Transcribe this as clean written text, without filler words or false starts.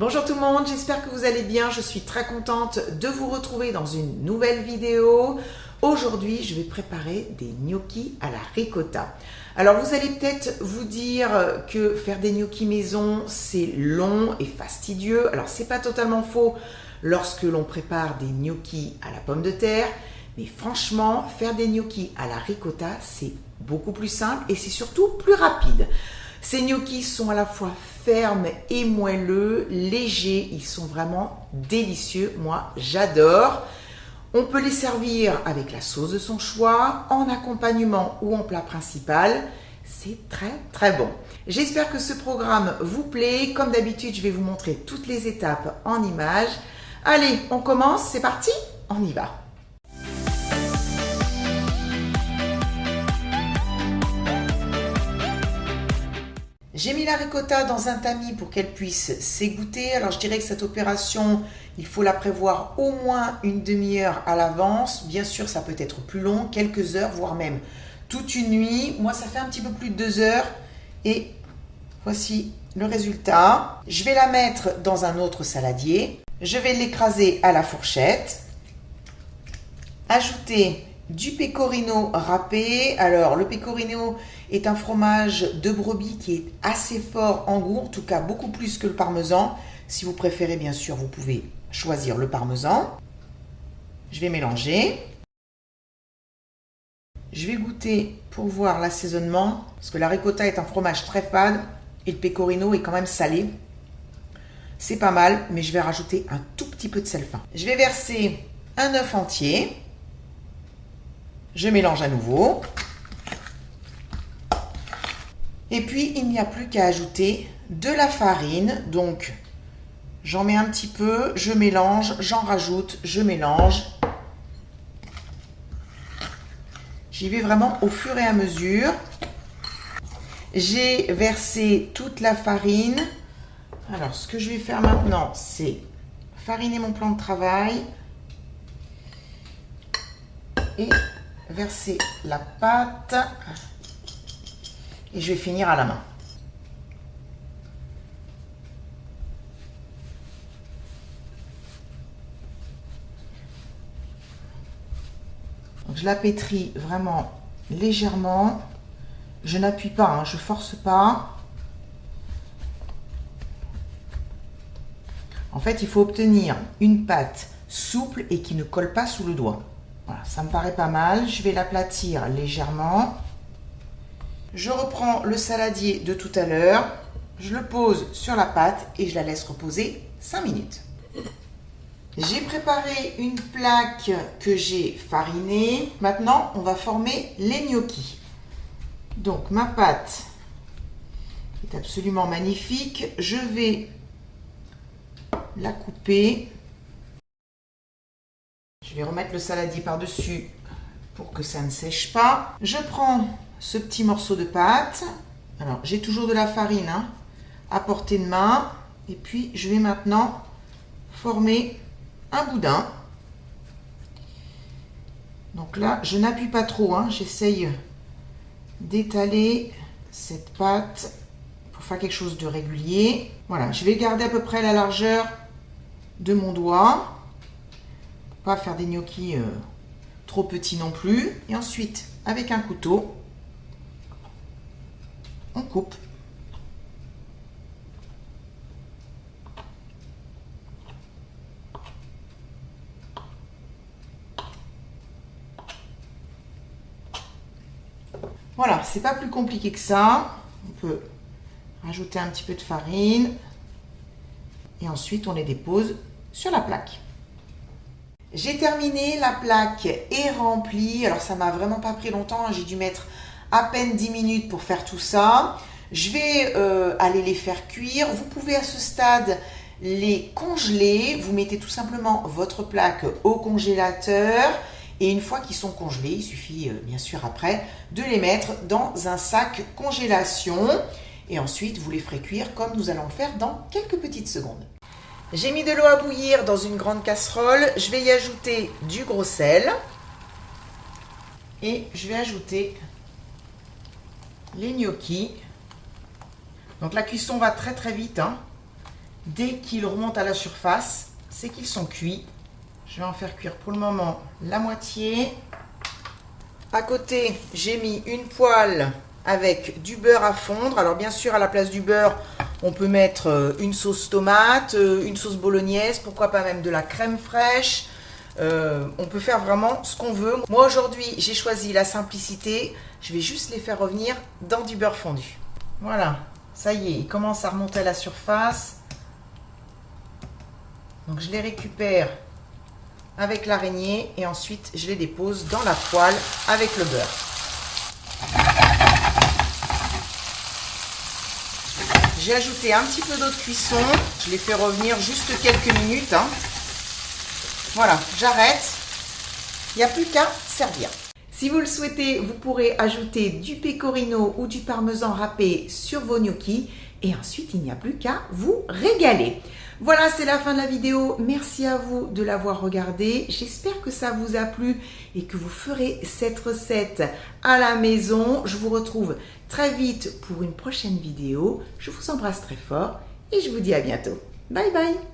Bonjour tout le monde, j'espère que vous allez bien. Je suis très contente de vous retrouver dans une nouvelle vidéo. Aujourd'hui, je vais préparer des gnocchis à la ricotta. Alors, vous allez peut-être vous dire que faire des gnocchis maison, c'est long et fastidieux. Alors, c'est pas totalement faux lorsque l'on prépare des gnocchis à la pomme de terre. Mais franchement, faire des gnocchis à la ricotta, c'est beaucoup plus simple et c'est surtout plus rapide. Ces gnocchis sont à la fois fermes et moelleux, légers, ils sont vraiment délicieux, moi j'adore. On peut les servir avec la sauce de son choix, en accompagnement ou en plat principal, c'est très bon. J'espère que ce programme vous plaît, comme d'habitude je vais vous montrer toutes les étapes en images. Allez, on commence, c'est parti, on y va. J'ai mis la ricotta dans un tamis pour qu'elle puisse s'égoutter. Alors je dirais que cette opération, il faut la prévoir au moins une demi-heure à l'avance. Bien sûr, ça peut être plus long, quelques heures, voire même toute une nuit. Moi, ça fait un petit peu plus de 2 heures. Et voici le résultat. Je vais la mettre dans un autre saladier. Je vais l'écraser à la fourchette. Ajouter du pecorino râpé. Alors, le pecorino est un fromage de brebis qui est assez fort en goût, en tout cas beaucoup plus que le parmesan. Si vous préférez, bien sûr, vous pouvez choisir le parmesan. Je vais mélanger. Je vais goûter pour voir l'assaisonnement, parce que la ricotta est un fromage très fade et le pecorino est quand même salé. C'est pas mal, mais je vais rajouter un tout petit peu de sel fin. Je vais verser un œuf entier. Je mélange à nouveau. Et puis, il n'y a plus qu'à ajouter de la farine. Donc, j'en mets un petit peu, je mélange, j'en rajoute, je mélange. J'y vais vraiment au fur et à mesure. J'ai versé toute la farine. Alors, ce que je vais faire maintenant, c'est fariner mon plan de travail. Et verser la pâte. Et je vais finir à la main. Donc, je la pétris vraiment légèrement. Je n'appuie pas, hein, je force pas. En fait, il faut obtenir une pâte souple et qui ne colle pas sous le doigt. Voilà, ça me paraît pas mal. Je vais l'aplatir légèrement. Je reprends le saladier de tout à l'heure, je le pose sur la pâte et je la laisse reposer 5 minutes. J'ai préparé une plaque que j'ai farinée. Maintenant, on va former les gnocchis. Donc, ma pâte est absolument magnifique. Je vais la couper. Je vais remettre le saladier par-dessus pour que ça ne sèche pas. Je prends ce petit morceau de pâte. Alors, j'ai toujours de la farine à portée de main. Et puis, je vais maintenant former un boudin. Donc là, je n'appuie pas trop. J'essaye d'étaler cette pâte pour faire quelque chose de régulier. Voilà, je vais garder à peu près la largeur de mon doigt. Pas faire des gnocchis trop petits non plus. Et ensuite, avec un couteau, on coupe. Voilà, c'est pas plus compliqué que ça. On peut rajouter un petit peu de farine. Et ensuite, on les dépose sur la plaque. J'ai terminé, la plaque est remplie. Alors, ça m'a vraiment pas pris longtemps. J'ai dû mettre à peine 10 minutes pour faire tout ça. Je vais aller les faire cuire. Vous pouvez à ce stade les congeler. Vous mettez tout simplement votre plaque au congélateur. Et une fois qu'ils sont congelés, il suffit bien sûr après de les mettre dans un sac congélation. Et ensuite, vous les ferez cuire comme nous allons le faire dans quelques petites secondes. J'ai mis de l'eau à bouillir dans une grande casserole. Je vais y ajouter du gros sel. Et je vais ajouter les gnocchis. Donc la cuisson va très vite. dès qu'ils remontent à la surface, c'est qu'ils sont cuits. Je vais en faire cuire pour le moment la moitié. À côté, j'ai mis une poêle avec du beurre à fondre. Alors bien sûr, à la place du beurre, on peut mettre une sauce tomate, une sauce bolognaise, pourquoi pas même de la crème fraîche. On peut faire vraiment ce qu'on veut. Moi aujourd'hui, j'ai choisi la simplicité. Je vais juste les faire revenir dans du beurre fondu. Voilà, ça y est, ils commencent à remonter à la surface. Donc je les récupère avec l'araignée et ensuite je les dépose dans la poêle avec le beurre. J'ai ajouté un petit peu d'eau de cuisson. Je les fais revenir juste quelques minutes. Voilà, j'arrête. Il n'y a plus qu'à servir. Si vous le souhaitez, vous pourrez ajouter du pecorino ou du parmesan râpé sur vos gnocchis. Et ensuite, il n'y a plus qu'à vous régaler. Voilà, c'est la fin de la vidéo. Merci à vous de l'avoir regardé. J'espère que ça vous a plu et que vous ferez cette recette à la maison. Je vous retrouve très vite pour une prochaine vidéo. Je vous embrasse très fort et je vous dis à bientôt. Bye bye!